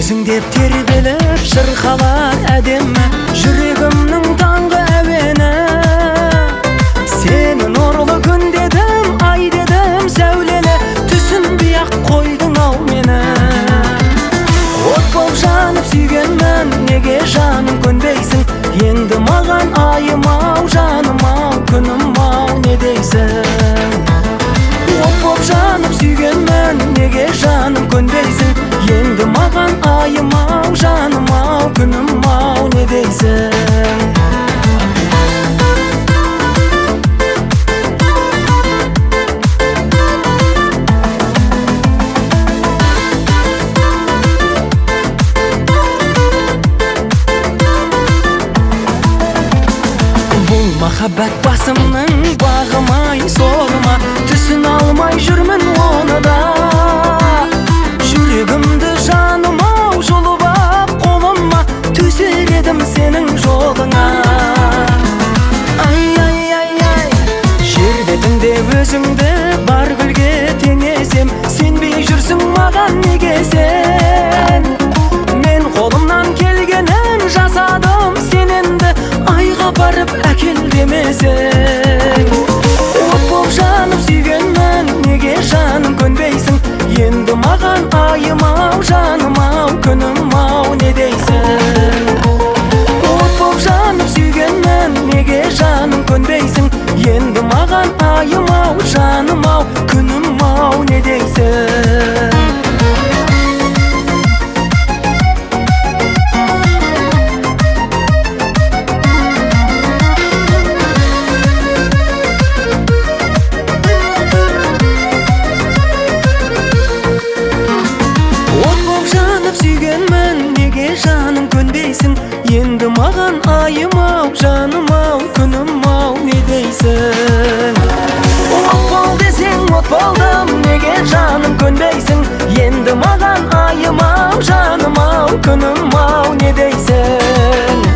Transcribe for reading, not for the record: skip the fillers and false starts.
өзің деп тербеліп шырқалар әдемі жүрегімнің таңғы әуені. Сені нұрлы күн дедім, ай дедім сәулелі, түсінбей-ақ қойдың ау мені. От болып жанып сүйгенмін, неге жаным көнбейсің? Енді маған айым ау, жаным ау, күнім ау, не дейсің? От болып жанып сүйгенмін, неге жаным көнбейсің? Енді маған айым ау, жаным ау, күнім ау, не дейсің? Махаббат басымның бағымай солыма, түсін алмай жүрмін оны да. Жүрегімді жаным ау жұлып ап қолыма, төсер едім сенің жолыңа. Ай, ай, ай, ай, жер бетінде өзіңді бар гүлге теңесем, сенбей жүрсің маған неге сен? Мен қолымнан келгенін жасадым, сен енді айға барып әкел демесең. От болып жанып сүйгенмін, неге жаным көнбейсің? Енді маған айым ау, жаным ау, күнім ау, не дейсің? От болып жанып сүйгенмін, неге жаным көнбейсің? Енді маған айым ау, жаным ау, күнім ау, не дейсің? Жаным көнбейсің, енді маған айым ау, жаным ау, күнім ау, не дейсің? От бол десең от болдым, неге жаным көнбейсің? Енді маған айым ау, жаным ау, күнім ау, не дейсің?